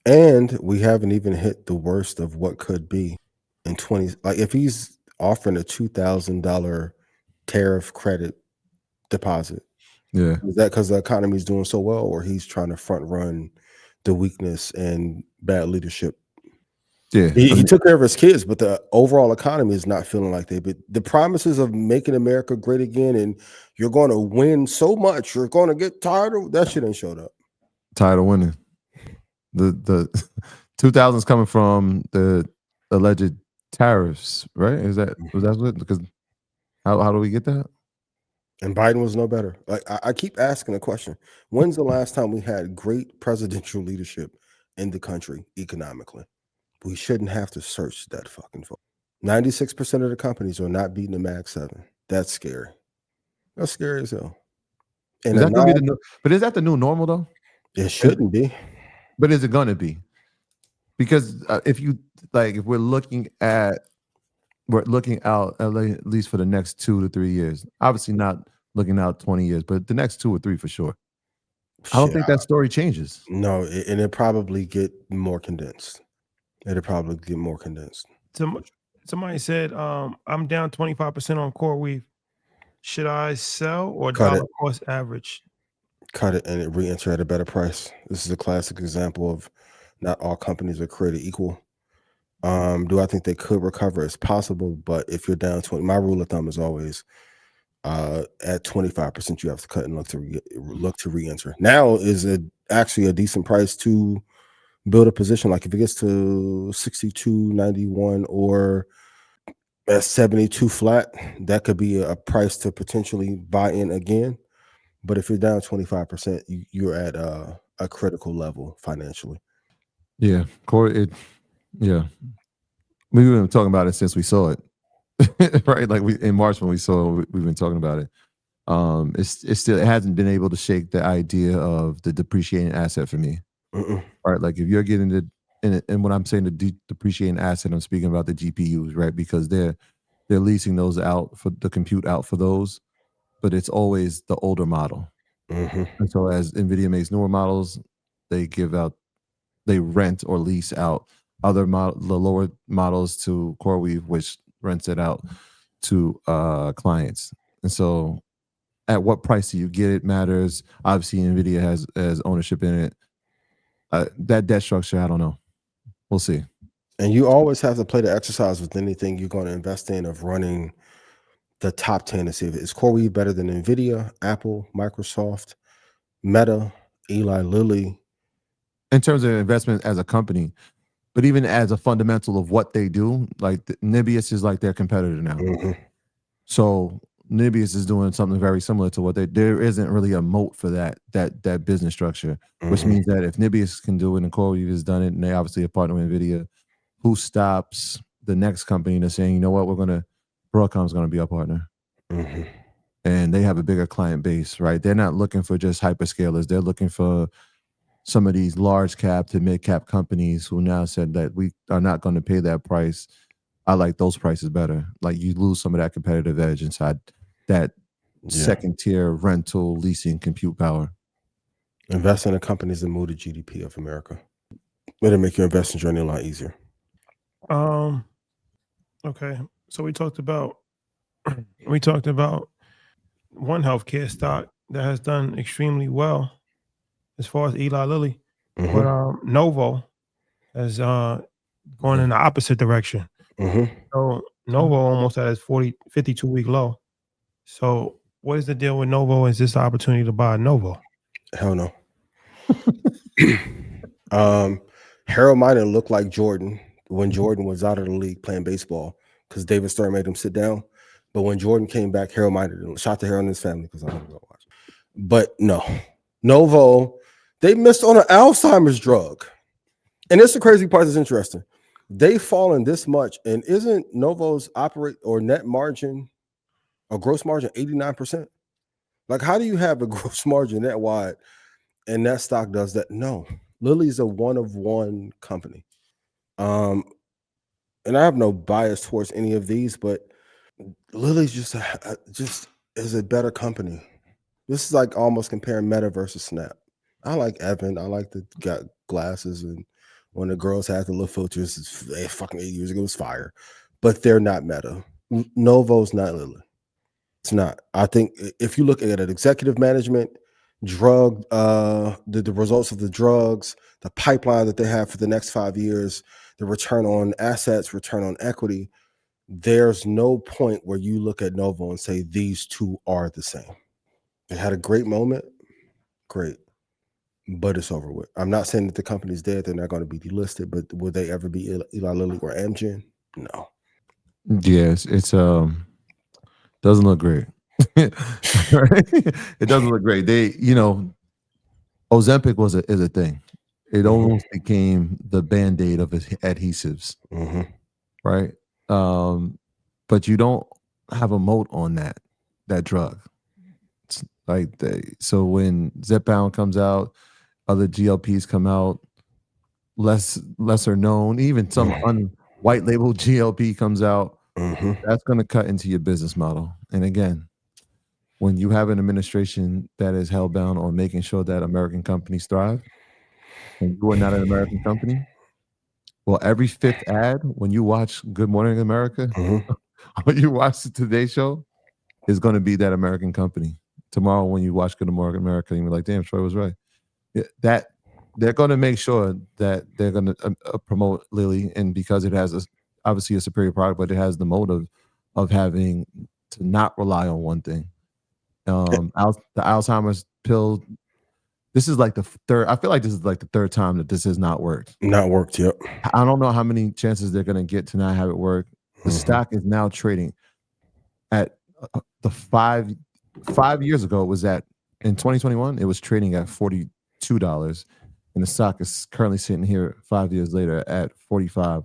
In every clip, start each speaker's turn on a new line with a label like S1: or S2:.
S1: And we haven't even hit the worst of what could be in 20. Like if he's offering a $2,000 tariff credit deposit,
S2: Yeah,
S1: is that because the economy is doing so well, or he's trying to front run the weakness and bad leadership?
S2: yeah.
S1: He took care of his kids, but the overall economy is not feeling like they. But the promises of making America great again, and you're going to win so much, you're going to get tired of that shit. Ain't showed up.
S2: Tired of winning. The 2000s coming from the alleged tariffs, right? Was that what? Because how do we get that?
S1: And Biden was no better. Like I keep asking the question: when's the last time we had great presidential leadership in the country economically? We shouldn't have to search that fucking for. 96% of the companies are not beating the Mag 7. That's scary. That's scary as hell. And
S2: Is
S1: a
S2: that gonna be
S1: non,
S2: the new? But is that the new normal though?
S1: it
S2: Is,
S1: shouldn't be.
S2: but is it gonna be? Because if you like, if we're looking out at least for the next 2 to 3 years. Obviously, not looking out 20 years, but the next 2 or 3 for sure. I don't
S1: Shit.
S2: think that story changes.
S1: No, and it probably get more condensed. It'll probably get more condensed.
S3: Some somebody said, I'm down 25% on core weave. Should I sell or
S1: Cut it,
S3: dollar cost average?
S1: cut it, and it re-enter at a better price. This is a classic example of not all companies are created equal. Do I think they could recover? It's possible, but if you're down 20, my rule of thumb is always at 25%, you have to cut and look to re-enter. Now is actually a decent price to build a position. Like if it gets to 62.91 or at 72 flat, that could be a price to potentially buy in again. But if you're down 25%, you're at a critical level financially.
S2: Yeah, Corey. Yeah, we've been talking about it since we saw it, right? Like we in March when we saw it, we've been talking about it. It's still it hasn't been able to shake the idea of the depreciating asset for me.
S1: Mm-mm.
S2: Right, like if you're getting and when I'm saying the depreciating asset, I'm speaking about the GPUs, right? Because they're leasing those out for the compute out for those, but it's always the older model.
S1: Mm-hmm.
S2: And so as Nvidia makes newer models, they give out they rent or lease out the lower models to CoreWeave, which rents it out to clients. And so at what price do you get it matters. Obviously, Nvidia has ownership in it. That debt structure, I don't know. We'll see.
S1: And you always have to play the exercise with anything you're going to invest in of running the top 10 to see if it's CoreWeave better than Nvidia, Apple, Microsoft, Meta, Eli Lilly.
S2: In terms of investment as a company, but even as a fundamental of what they do, like Nibius is like their competitor now.
S1: Mm-hmm.
S2: So Nibius is doing something very similar to what there isn't really a moat for that business structure, which
S1: Mm-hmm.
S2: means that if Nibius can do it and CoreWeave has done it, and they obviously a partner with Nvidia, who stops the next company to saying, you know what, Broadcom's gonna be our partner.
S1: Mm-hmm.
S2: And they have a bigger client base, right? They're not looking for just hyperscalers. They're looking for some of these large cap to mid cap companies who now said that we are not going to pay that price. I like those prices better. Like you lose some of that competitive edge inside that
S1: Yeah.
S2: second tier rental, leasing, compute power.
S1: Invest in the companies that move the GDP of America. It'll make your investing journey a lot easier.
S3: Um, okay. So we talked about one healthcare stock that has done extremely well as far as Eli Lilly,
S1: Mm-hmm.
S3: but Novo has going in the opposite direction.
S1: Mm-hmm.
S3: So Novo almost at its 52-week low. So what is the deal with Novo? Is this the opportunity to buy Novo?
S1: Hell no. Harold might have looked like Jordan when Jordan was out of the league playing baseball because David Stern made him sit down. But when Jordan came back, Harold might have shot to Harold and his family because I'm gonna go watch. But no, Novo, they missed on an Alzheimer's drug. And it's the crazy part that's interesting. They've fallen this much, and isn't Novo's operate or net margin or gross margin 89%? Like, how do you have a gross margin that wide and that stock does that? No, Lilly's a one of one company. Um, and I have no bias towards any of these, but Lilly's just is a better company. This is like almost comparing Meta versus Snap. I like Evan. I like the got glasses and when the girls had the little filters, fucking 8 years ago, it was fire. But they're not Meta. Novo's not Lilly. It's not. I think if you look at it, executive management, drug, the results of the drugs, the pipeline that they have for the next 5 years, the return on assets, return on equity, there's no point where you look at Novo and say these two are the same. They had a great moment, great, but it's over with. I'm not saying that the company's dead; they're not going to be delisted, but will they ever be Eli Lilly or Amgen? No.
S2: Yes, it's doesn't look great. It doesn't look great. Ozempic is a thing. It almost became the band-aid of adhesives, right? But you don't have a moat on that drug. It's like so when Zepbound comes out, other GLPs come out, lesser known, even some white label GLP comes out. That's going to cut into your business model. And again, when you have an administration that is hellbound on making sure that American companies thrive, and you are not an American company, well, every fifth ad when you watch Good Morning America, when you watch the Today Show, is going to be that American company. Tomorrow, when you watch Good Morning America, you're like, damn, Troy was right. That they're going to make sure that they're going to promote Lilly, and because it has obviously a superior product, but it has the motive of having to not rely on one thing. The Alzheimer's pill. This is like the third. I feel like this is like the third time that this has not worked.
S1: Not worked. Yep.
S2: I don't know how many chances they're going to get to not have it work. The stock is now trading at the 5 years ago. It was at in 2021. It was trading at $42, and the stock is currently sitting here 5 years later at 45.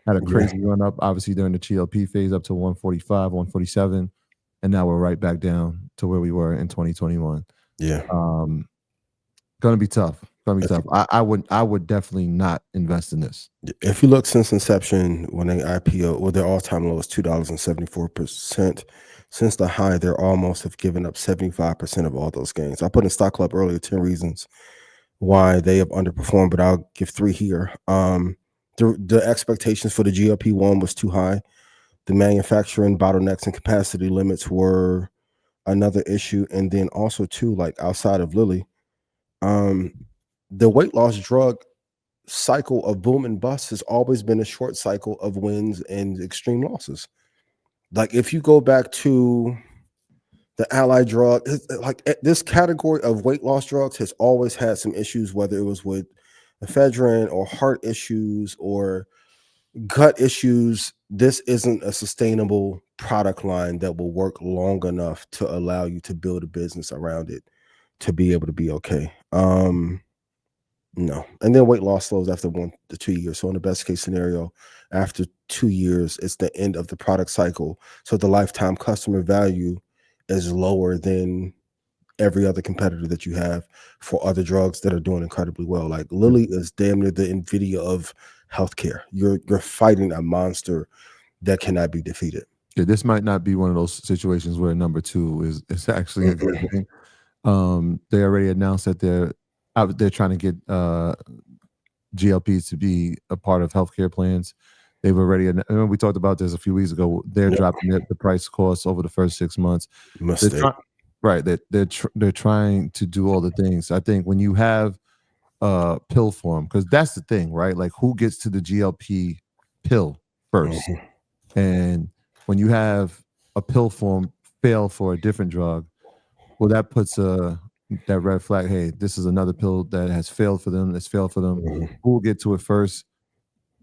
S2: Had a crazy run up, obviously during the GLP phase, up to 145, 147, and now we're right back down to where we were in 2021.
S1: Yeah.
S2: Gonna be tough. I would definitely not invest in this.
S1: If you look since inception, when they IPO, well, their all-time low is $2.74%. Since the high, they almost have given up 75% of all those gains. I put in Stock Club earlier 10 reasons why they have underperformed, but I'll give 3 here. The expectations for the GLP-1 was too high. The manufacturing bottlenecks and capacity limits were another issue, and then also too, like outside of Lilly, the weight loss drug cycle of boom and bust has always been a short cycle of wins and extreme losses. Like if you go back to the ally drug, like this category of weight loss drugs has always had some issues, whether it was with ephedrine or heart issues or gut issues. This isn't a sustainable product line that will work long enough to allow you to build a business around it to be able to be okay. No. And then weight loss slows after 1 to 2 years. So in the best case scenario, after 2 years, it's the end of the product cycle. So the lifetime customer value is lower than every other competitor that you have for other drugs that are doing incredibly well. Like Lilly is damn near the NVIDIA of healthcare. You're fighting a monster that cannot be defeated.
S2: Yeah, this might not be one of those situations where number 2 is actually a good thing. They already announced that they're trying to get GLPs to be a part of healthcare plans. They've already, we talked about this a few weeks ago. They're dropping the price cost over the first 6 months. Right. They're trying to do all the things. I think when you have pill form, because that's the thing, right? Like who gets to the GLP pill first? And when you have a pill form fail for a different drug, well, that puts that red flag. Hey, this is another pill that has failed for them. That's failed for them. Who will get to it first?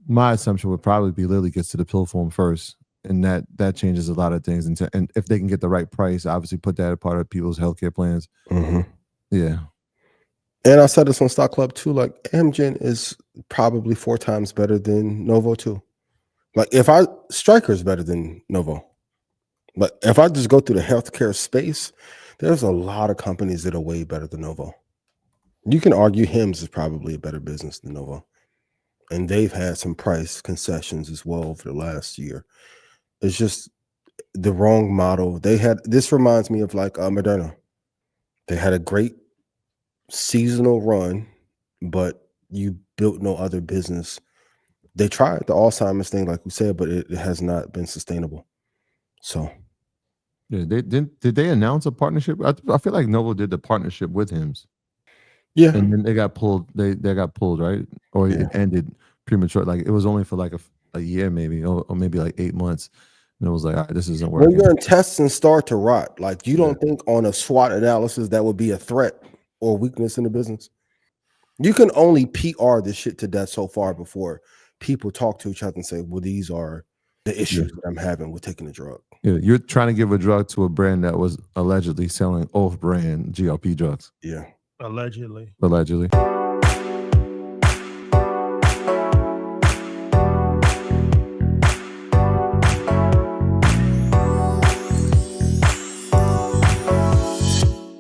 S2: My assumption would probably be Lilly gets to the pill form first, and that changes a lot of things. And if they can get the right price, obviously put that as part of people's healthcare plans. Yeah.
S1: And I said this on Stock Club too. Like Amgen is probably 4 times better than Novo too. Like Stryker is better than Novo. But if I just go through the healthcare space, there's a lot of companies that are way better than Novo. You can argue Hims is probably a better business than Novo. And they've had some price concessions as well over the last year. It's just the wrong model. This reminds me of like Moderna. They had a great seasonal run, but you built no other business. They tried the Alzheimer's thing, like we said, but it has not been sustainable. So
S2: Yeah, did they announce a partnership? I feel like Novo did the partnership with Hims,
S1: yeah,
S2: and then they got pulled. They got pulled, right? Or
S1: Yeah.
S2: it ended premature. Like it was only for like a year, maybe, or maybe like 8 months, and it was like, all right, this isn't
S1: when
S2: working.
S1: you're in tests and start to rot, like you
S2: Yeah.
S1: don't think on a SWOT analysis that would be a threat or weakness in the business. You can only PR this shit to death so far before people talk to each other and say, well, these are the issues that I'm having with taking the drug.
S2: Yeah, you're trying to give a drug to a brand that was allegedly selling off-brand GLP drugs.
S1: Yeah.
S3: Allegedly.
S2: Allegedly.